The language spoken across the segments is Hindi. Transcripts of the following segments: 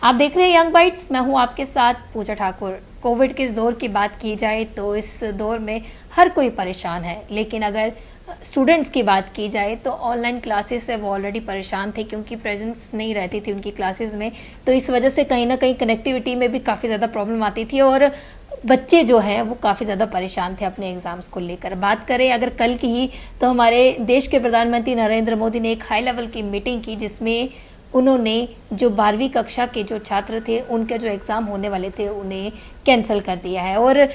आप देख रहे हैं यंग बाइट्स, मैं हूं आपके साथ पूजा ठाकुर। कोविड के इस दौर की बात की जाए तो इस दौर में हर कोई परेशान है, लेकिन अगर स्टूडेंट्स की बात की जाए तो ऑनलाइन क्लासेस से वो ऑलरेडी परेशान थे क्योंकि प्रेजेंस नहीं रहती थी उनकी क्लासेस में। तो इस वजह से कहीं ना कहीं कनेक्टिविटी में भी काफ़ी ज़्यादा प्रॉब्लम आती थी और बच्चे जो हैं वो काफ़ी ज़्यादा परेशान थे अपने एग्ज़ाम्स को लेकर। बात करें अगर कल की ही, तो हमारे देश के प्रधानमंत्री नरेंद्र मोदी ने एक हाई लेवल की मीटिंग की जिसमें उन्होंने जो 12वीं कक्षा के जो छात्र थे उनके जो एग्ज़ाम होने वाले थे उन्हें कैंसिल कर दिया है। और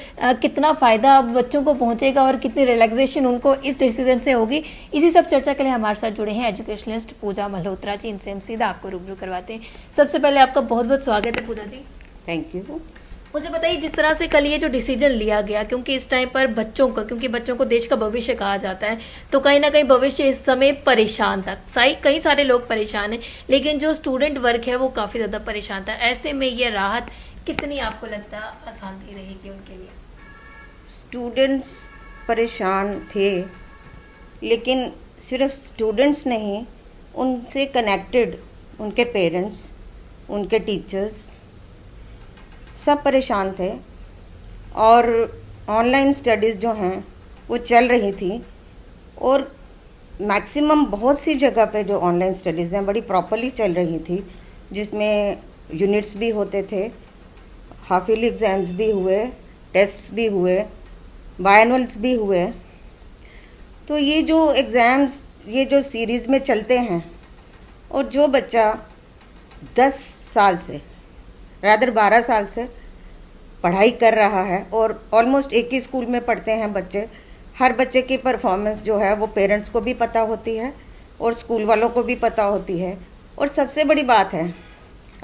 कितना फ़ायदा बच्चों को पहुंचेगा और कितनी रिलैक्सेशन उनको इस डिसीजन से होगी, इसी सब चर्चा के लिए हमारे साथ जुड़े हैं एजुकेशनिस्ट पूजा मल्होत्रा जी। इनसे हम सीधा आपको रूबरू करवाते हैं। सबसे पहले आपका बहुत बहुत स्वागत है पूजा जी। Thank you. मुझे बताइए, जिस तरह से कल ये जो डिसीजन लिया गया, क्योंकि इस टाइम पर क्योंकि बच्चों को देश का भविष्य कहा जाता है, तो कहीं ना कहीं भविष्य इस समय परेशान था। कई सारे लोग परेशान हैं, लेकिन जो स्टूडेंट वर्ग है वो काफ़ी ज़्यादा परेशान था। ऐसे में ये राहत कितनी आपको लगता है आसानी रहेगी उनके लिए? स्टूडेंट्स परेशान थे, लेकिन सिर्फ स्टूडेंट्स नहीं, उनसे कनेक्टेड उनके पेरेंट्स, उनके टीचर्स सब परेशान थे। और ऑनलाइन स्टडीज़ जो हैं वो चल रही थी और मैक्सिमम बहुत सी जगह पे जो ऑनलाइन स्टडीज़ हैं बड़ी प्रॉपरली चल रही थी, जिसमें यूनिट्स भी होते थे, हाफ ईयरली एग्ज़ाम्स भी हुए, टेस्ट्स भी हुए, बायनल्स भी हुए। तो ये जो एग्ज़ाम्स, ये जो सीरीज़ में चलते हैं, और जो बच्चा 10 साल से रादर 12 साल से पढ़ाई कर रहा है और ऑलमोस्ट एक ही स्कूल में पढ़ते हैं बच्चे, हर बच्चे की परफॉर्मेंस जो है वो पेरेंट्स को भी पता होती है और स्कूल वालों को भी पता होती है। और सबसे बड़ी बात है,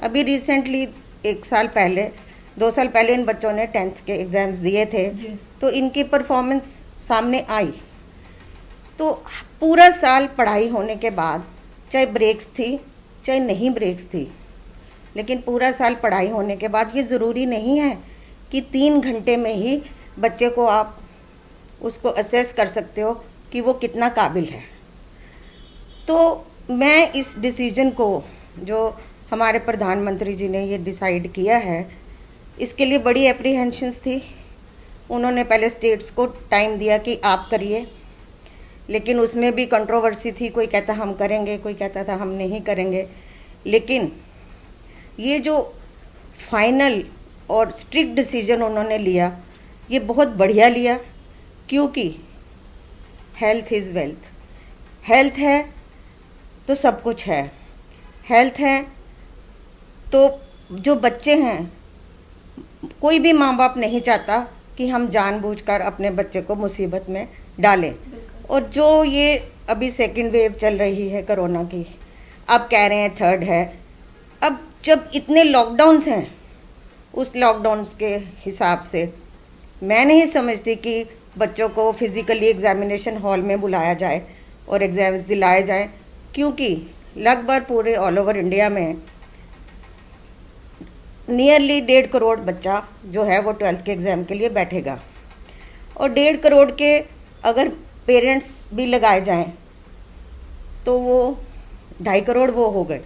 अभी रिसेंटली 1 साल पहले 2 साल पहले इन बच्चों ने 10th के एग्ज़ाम्स दिए थे, तो इनकी परफॉर्मेंस सामने आई। तो पूरा साल पढ़ाई होने के बाद, चाहे ब्रेक्स थी चाहे नहीं ब्रेक्स थी, लेकिन पूरा साल पढ़ाई होने के बाद ये ज़रूरी नहीं है कि 3 घंटे में ही बच्चे को आप उसको असेस कर सकते हो कि वो कितना काबिल है। तो मैं इस डिसीजन को, जो हमारे प्रधानमंत्री जी ने ये डिसाइड किया है, इसके लिए बड़ी एप्रीहेंशंस थी। उन्होंने पहले स्टेट्स को टाइम दिया कि आप करिए, लेकिन उसमें भी कंट्रोवर्सी थी। कोई कहता हम करेंगे, कोई कहता था हम नहीं करेंगे। लेकिन ये जो फाइनल और स्ट्रिक्ट डिसीजन उन्होंने लिया, ये बहुत बढ़िया लिया, क्योंकि हेल्थ इज़ वेल्थ। हेल्थ है तो सब कुछ है। हेल्थ है तो जो बच्चे हैं, कोई भी माँ बाप नहीं चाहता कि हम जानबूझकर अपने बच्चे को मुसीबत में डालें। और जो ये अभी सेकंड वेव चल रही है कोरोना की, अब कह रहे हैं थर्ड है। अब जब इतने लॉकडाउन्स हैं, उस लॉकडाउन्स के हिसाब से मैं नहीं समझती कि बच्चों को फिज़िकली एग्जामिनेशन हॉल में बुलाया जाए और एग्ज़ाम्स दिलाए जाए, क्योंकि लगभग पूरे ऑल ओवर इंडिया में नियरली 1.5 करोड़ बच्चा जो है वो 12th के एग्ज़ाम के लिए बैठेगा। और 1.5 करोड़ के अगर पेरेंट्स भी लगाए जाएं तो वो 2.5 करोड़ वो हो गए।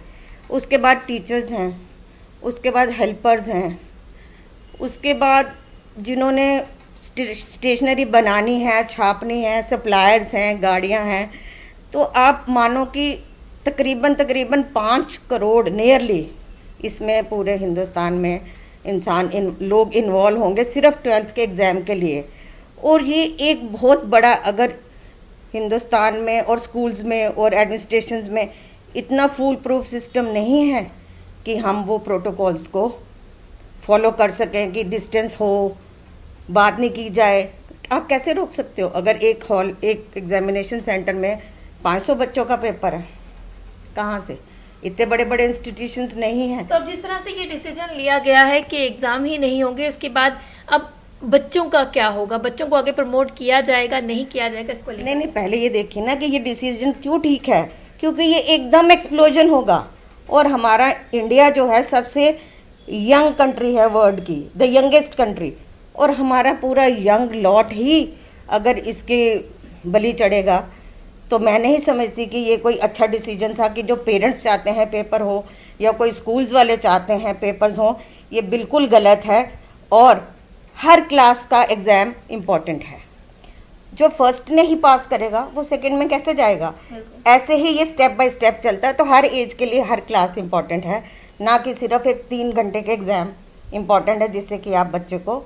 उसके बाद टीचर्स हैं, उसके बाद हेल्पर्स हैं, उसके बाद जिन्होंने स्टेशनरी बनानी है, छापनी है, सप्लायर्स हैं, गाड़ियां हैं। तो आप मानो कि तकरीबन 5 करोड़ नियरली इसमें पूरे हिंदुस्तान में लोग इन्वॉल्व होंगे सिर्फ 12th के एग्ज़ाम के लिए। और ये एक बहुत बड़ा, अगर हिंदुस्तान में और स्कूल्स में और एडमिनिस्ट्रेशंस में इतना फुल प्रूफ सिस्टम नहीं है कि हम वो प्रोटोकॉल्स को फॉलो कर सकें, कि डिस्टेंस हो, बात नहीं की जाए। आप कैसे रोक सकते हो? अगर एक एग्जामिनेशन सेंटर में 500 बच्चों का पेपर है, कहाँ से? इतने बड़े बड़े इंस्टीट्यूशंस नहीं हैं। तो अब जिस तरह से ये डिसीजन लिया गया है कि एग्ज़ाम ही नहीं होंगे, उसके बाद अब बच्चों का क्या होगा? बच्चों को आगे प्रमोट किया जाएगा, नहीं किया जाएगा, इसको लेकर? नहीं, पहले ये देखिए ना कि ये डिसीजन क्यों ठीक है, क्योंकि ये एकदम एक्सप्लोजन होगा। और हमारा इंडिया जो है सबसे यंग कंट्री है वर्ल्ड की, द यंगेस्ट कंट्री। और हमारा पूरा यंग लॉट ही अगर इसके बलि चढ़ेगा, तो मैं नहीं समझती कि ये कोई अच्छा डिसीजन था कि जो पेरेंट्स चाहते हैं पेपर हो, या कोई स्कूल्स वाले चाहते हैं पेपर्स हों, ये बिल्कुल गलत है। और हर क्लास का एग्ज़ाम इम्पॉर्टेंट है। जो फर्स्ट ने ही पास करेगा वो सेकंड में कैसे जाएगा? ऐसे ही ये स्टेप बाय स्टेप चलता है। तो हर एज के लिए हर क्लास इम्पॉर्टेंट है, ना कि सिर्फ एक 3 घंटे के एग्ज़ाम इम्पॉर्टेंट है जिससे कि आप बच्चे को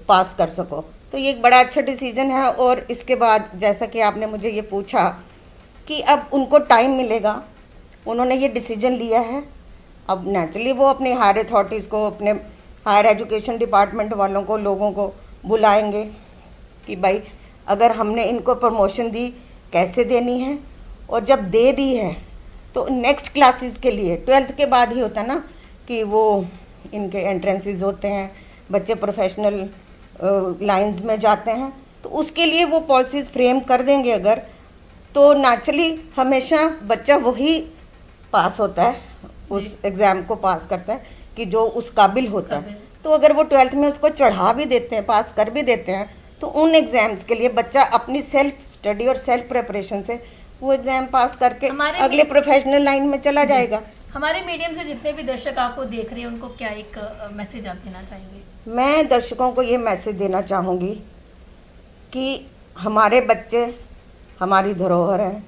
पास कर सको। तो ये एक बड़ा अच्छा डिसीजन है। और इसके बाद जैसा कि आपने मुझे ये पूछा कि अब उनको टाइम मिलेगा, उन्होंने ये डिसीजन लिया है, अब नेचुरली वो अपनी हायर अथॉरिटीज़ को, अपने हायर एजुकेशन डिपार्टमेंट वालों को, लोगों को बुलाएंगे कि भाई अगर हमने इनको प्रमोशन दी कैसे देनी है, और जब दे दी है तो नेक्स्ट क्लासेस के लिए 12th के बाद ही होता है ना कि वो इनके एंट्रेंसेस होते हैं, बच्चे प्रोफेशनल लाइंस में जाते हैं, तो उसके लिए वो पॉलिसीज़ फ्रेम कर देंगे अगर, तो नेचुरली हमेशा बच्चा वही पास होता है, उस एग्ज़ाम को पास करता है कि जो उस काबिल होता है। तो अगर वो 12th में उसको चढ़ा भी देते हैं, पास कर भी देते हैं, तो उन एग्ज़ाम्स के लिए बच्चा अपनी सेल्फ स्टडी और सेल्फ प्रिपरेशन से वो एग्ज़ाम पास करके अगले प्रोफेशनल लाइन में चला जाएगा। हमारे मीडियम से जितने भी दर्शक आपको देख रहे हैं उनको क्या एक मैसेज आप देना चाहेंगे? मैं दर्शकों को ये मैसेज देना चाहूँगी कि हमारे बच्चे हमारी धरोहर हैं,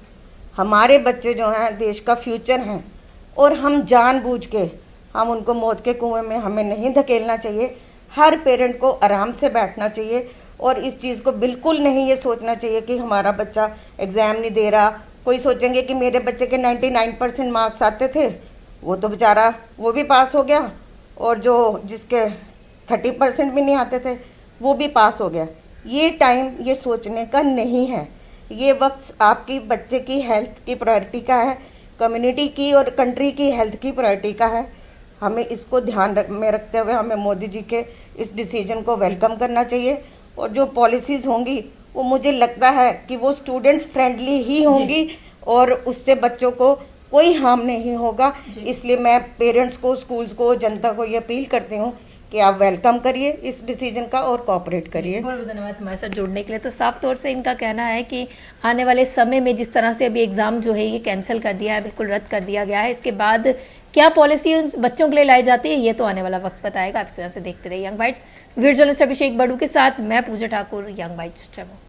हमारे बच्चे जो हैं देश का फ्यूचर हैं, और हम जानबूझ के हम उनको मौत के कुएं में हमें नहीं धकेलना चाहिए। हर पेरेंट को आराम से बैठना चाहिए और इस चीज़ को बिल्कुल नहीं ये सोचना चाहिए कि हमारा बच्चा एग्ज़ाम नहीं दे रहा। कोई सोचेंगे कि मेरे बच्चे के 99% मार्क्स आते थे, वो तो बेचारा वो भी पास हो गया, और जो जिसके 30% भी नहीं आते थे वो भी पास हो गया। ये टाइम ये सोचने का नहीं है। ये वक्त आपकी बच्चे की हेल्थ की प्रायोरिटी का है, कम्युनिटी की और कंट्री की हेल्थ की प्रायोरिटी का है। हमें इसको ध्यान में रखते हुए हमें मोदी जी के इस डिसीजन को वेलकम करना चाहिए, और जो पॉलिसीज़ होंगी वो मुझे लगता है कि वो स्टूडेंट्स फ्रेंडली ही होंगी और उससे बच्चों को कोई हार्म नहीं होगा। इसलिए मैं पेरेंट्स को, स्कूल्स को, जनता को ये अपील करती हूँ कि आप वेलकम करिए इस डिसीजन का और कोऑपरेट करिए। बहुत धन्यवाद हमारे साथ जुड़ने के लिए। तो साफ तौर से इनका कहना है कि आने वाले समय में जिस तरह से अभी एग्ज़ाम जो है ये कैंसिल कर दिया है, बिल्कुल रद्द कर दिया गया है, इसके बाद क्या पॉलिसी उन बच्चों के लिए लाई जाती है ये तो आने वाला वक्त बताएगा। आप इस तरह से देखते रहिए यंग बाइट्स। वीडियो जर्नलिस्ट अभिषेक बड़ू के साथ मैं पूजा ठाकुर, यंग बाइट्स चलो।